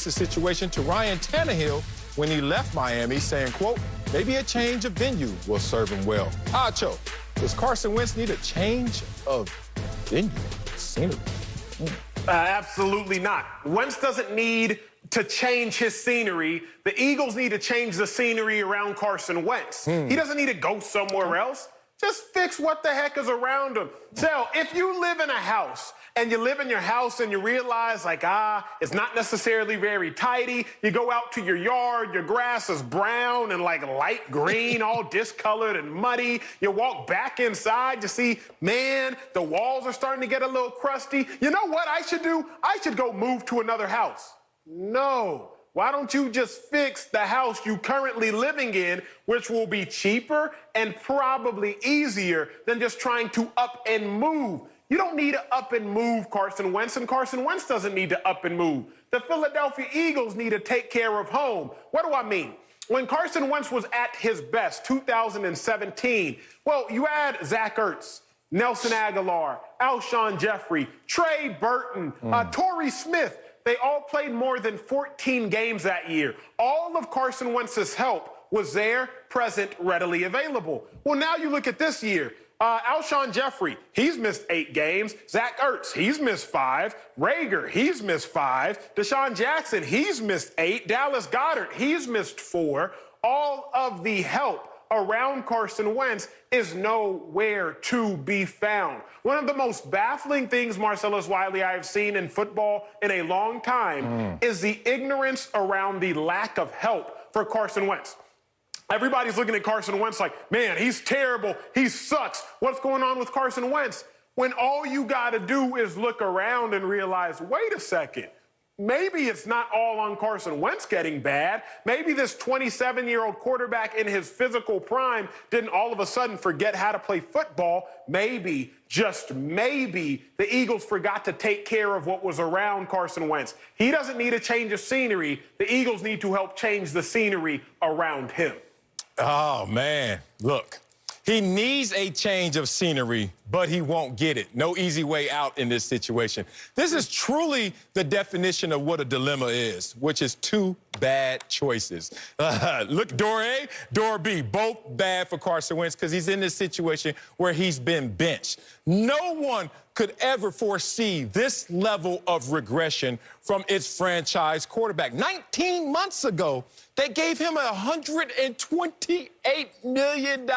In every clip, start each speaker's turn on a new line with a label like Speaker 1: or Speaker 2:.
Speaker 1: the situation to Ryan Tannehill when he left Miami, saying, quote, maybe a change of venue will serve him well. Acho, does Carson Wentz need a change of venue, scenery?
Speaker 2: Absolutely not. Wentz doesn't need to change his scenery. The Eagles need to change the scenery around Carson Wentz. He doesn't need to go somewhere else. Just fix what the heck is around him. So if you live in a house and you live in your house and you realize, like, it's not necessarily very tidy, you go out to your yard, your grass is brown and like light green, all discolored and muddy. You walk back inside, you see, man, the walls are starting to get a little crusty. You know what I should do? I should go move to another house. No. Why don't you just fix the house you currently living in, which will be cheaper and probably easier than just trying to up and move? You don't need to up and move Carson Wentz, and Carson Wentz doesn't need to up and move. The Philadelphia Eagles need to take care of home. What do I mean? When Carson Wentz was at his best, 2017, well, you add Zach Ertz, Nelson Aguilar, Alshon Jeffrey, Trey Burton, Torrey Smith. They all played more than 14 games that year. All of Carson Wentz's help was there, present, readily available. Well, now you look at this year. Alshon Jeffrey, he's missed 8 games. Zach Ertz, he's missed 5. Rager, he's missed 5. Deshaun Jackson, he's missed 8. Dallas Goedert, he's missed 4. All of the help around Carson Wentz is nowhere to be found. One of the most baffling things, Marcellus Wiley, I have seen in football in a long time is the ignorance around the lack of help for Carson Wentz. Everybody's looking at Carson Wentz like, man, he's terrible. He sucks. What's going on with Carson Wentz? When all you got to do is look around and realize, wait a second. Maybe it's not all on Carson Wentz getting bad. Maybe this 27-year-old quarterback in his physical prime didn't all of a sudden forget how to play football. Maybe, just maybe, the Eagles forgot to take care of what was around Carson Wentz. He doesn't need a change of scenery. The Eagles need to help change the scenery around him.
Speaker 1: Oh, man. Look, he needs a change of scenery, but he won't get it. No easy way out in this situation. This is truly the definition of what a dilemma is, which is 2 bad choices. Look, door A, door B, both bad for Carson Wentz because he's in this situation where he's been benched. No one could ever foresee this level of regression from its franchise quarterback. 19 months ago, they gave him $128 million,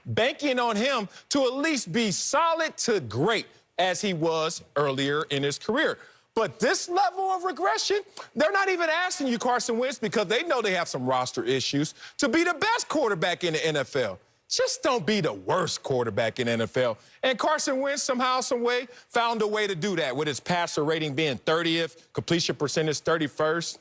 Speaker 1: banking on him to at least be solid to great as he was earlier in his career. But this level of regression, they're not even asking you, Carson Wentz, because they know they have some roster issues, to be the best quarterback in the NFL. Just don't be the worst quarterback in the NFL. And Carson Wentz somehow, some way, found a way to do that with his passer rating being 30th, completion percentage 31st,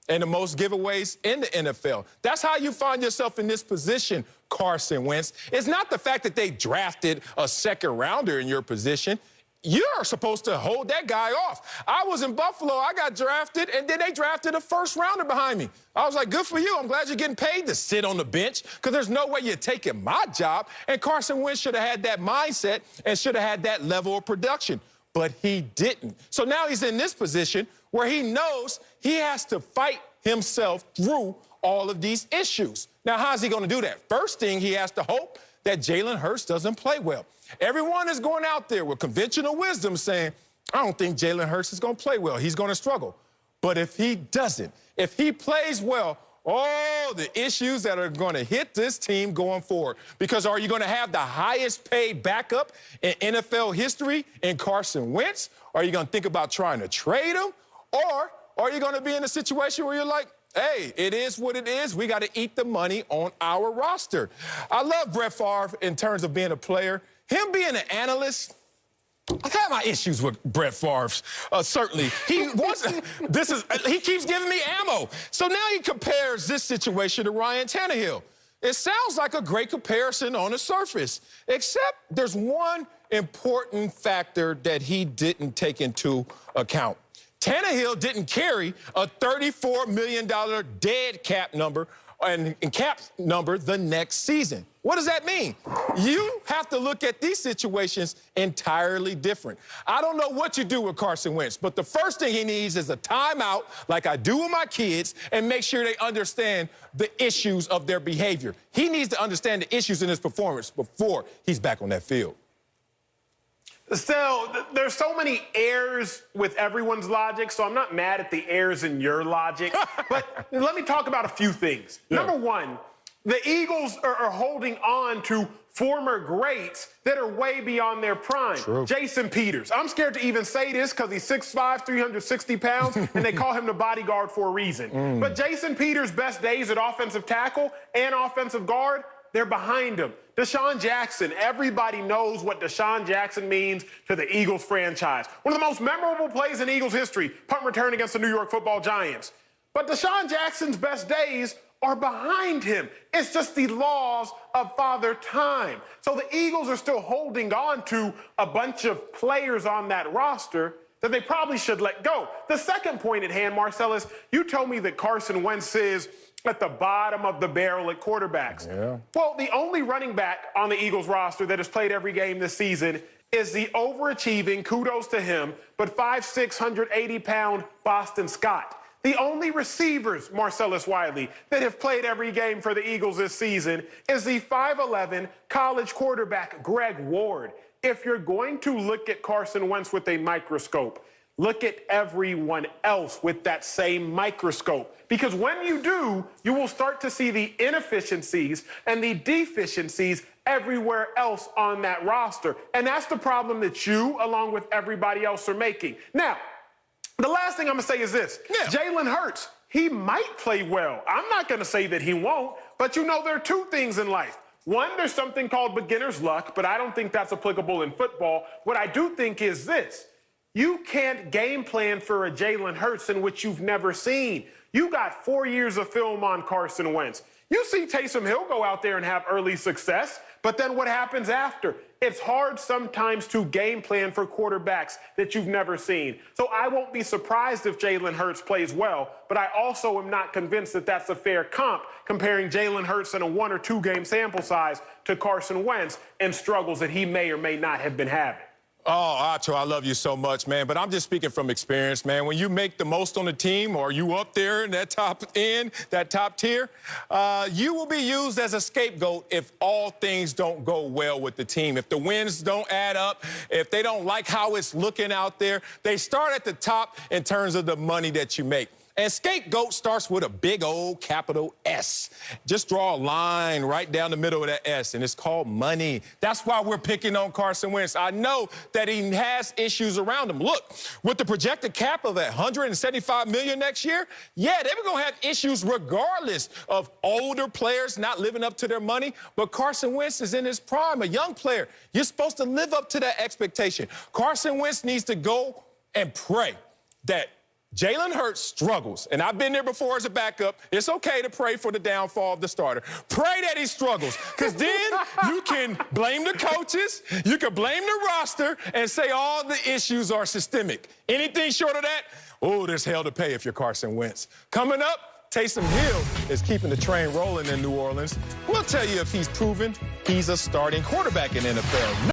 Speaker 1: and the most giveaways in the NFL. That's how you find yourself in this position, Carson Wentz. It's not the fact that they drafted a second-rounder in your position. You're supposed to hold that guy off. I was in Buffalo. I got drafted, and then they drafted a first-rounder behind me. I was like, good for you. I'm glad you're getting paid to sit on the bench because there's no way you're taking my job. And Carson Wentz should have had that mindset and should have had that level of production. But he didn't. So now he's in this position where he knows he has to fight himself through all of these issues. Now, how's he going to do that? First thing, he has to hope that Jalen Hurts doesn't play well. Everyone is going out there with conventional wisdom saying, I don't think Jalen Hurts is going to play well. He's going to struggle. But if he doesn't, if he plays well, oh, the issues that are going to hit this team going forward. Because are you going to have the highest paid backup in NFL history in Carson Wentz? Are you going to think about trying to trade him? Or are you going to be in a situation where you're like, hey, it is what it is. We got to eat the money on our roster. I love Brett Favre in terms of being a player. Him being an analyst, I've had my issues with Brett Favre, certainly. He keeps giving me ammo. So now he compares this situation to Ryan Tannehill. It sounds like a great comparison on the surface, except there's one important factor that he didn't take into account. Tannehill didn't carry a $34 million dead cap number and cap number the next season. What does that mean? You have to look at these situations entirely different. I don't know what you do with Carson Wentz, but the first thing he needs is a timeout, like I do with my kids, and make sure they understand the issues of their behavior. He needs to understand the issues in his performance before he's back on that field.
Speaker 2: Still, there's so many errors with everyone's logic, so I'm not mad at the errors in your logic. But let me talk about a few things. Yeah. Number one, the Eagles are holding on to former greats that are way beyond their prime.
Speaker 1: True.
Speaker 2: Jason Peters. I'm scared to even say this because he's 6'5", 360 pounds, and they call him the bodyguard for a reason. But Jason Peters' best days at offensive tackle and offensive guard, they're behind him. Deshaun Jackson, everybody knows what Deshaun Jackson means to the Eagles franchise. One of the most memorable plays in Eagles history, punt return against the New York Football Giants. But Deshaun Jackson's best days are behind him. It's just the laws of Father Time. So the Eagles are still holding on to a bunch of players on that roster that they probably should let go. The second point at hand, Marcellus, you told me that Carson Wentz is at the bottom of the barrel at quarterbacks.
Speaker 1: Yeah.
Speaker 2: Well, the only running back on the Eagles roster that has played every game this season is the overachieving, kudos to him, but 5'6", 180-pound Boston Scott. The only receivers, Marcellus Wiley, that have played every game for the Eagles this season is the 5'11" college quarterback, Greg Ward. If you're going to look at Carson Wentz with a microscope, look at everyone else with that same microscope. Because when you do, you will start to see the inefficiencies and the deficiencies everywhere else on that roster. And that's the problem that you, along with everybody else, are making. Now, the last thing I'm going to say is this. Yeah. Jalen Hurts, he might play well. I'm not going to say that he won't, but you know there are two things in life. One, there's something called beginner's luck, but I don't think that's applicable in football. What I do think is this. You can't game plan for a Jalen Hurts in which you've never seen. You got 4 years of film on Carson Wentz. You see Taysom Hill go out there and have early success, but then what happens after? It's hard sometimes to game plan for quarterbacks that you've never seen. So I won't be surprised if Jalen Hurts plays well, but I also am not convinced that that's a fair comp, comparing Jalen Hurts in a 1 or 2 game sample size to Carson Wentz and struggles that he may or may not have been having.
Speaker 1: Oh, Acho, I love you so much, man. But I'm just speaking from experience, man. When you make the most on the team or you up there in that top end, that top tier, you will be used as a scapegoat if all things don't go well with the team. If the wins don't add up, if they don't like how it's looking out there, they start at the top in terms of the money that you make. And scapegoat starts with a big old capital S. Just draw a line right down the middle of that S, and it's called money. That's why we're picking on Carson Wentz. I know that he has issues around him. Look, with the projected cap of $175 million next year, yeah, they were going to have issues regardless of older players not living up to their money. But Carson Wentz is in his prime, a young player. You're supposed to live up to that expectation. Carson Wentz needs to go and pray that Jalen Hurts struggles, and I've been there before as a backup. It's okay to pray for the downfall of the starter. Pray that he struggles, because then you can blame the coaches, you can blame the roster, and say all the issues are systemic. Anything short of that, oh, there's hell to pay if you're Carson Wentz. Coming up, Taysom Hill is keeping the train rolling in New Orleans. We'll tell you if he's proven he's a starting quarterback in the NFL.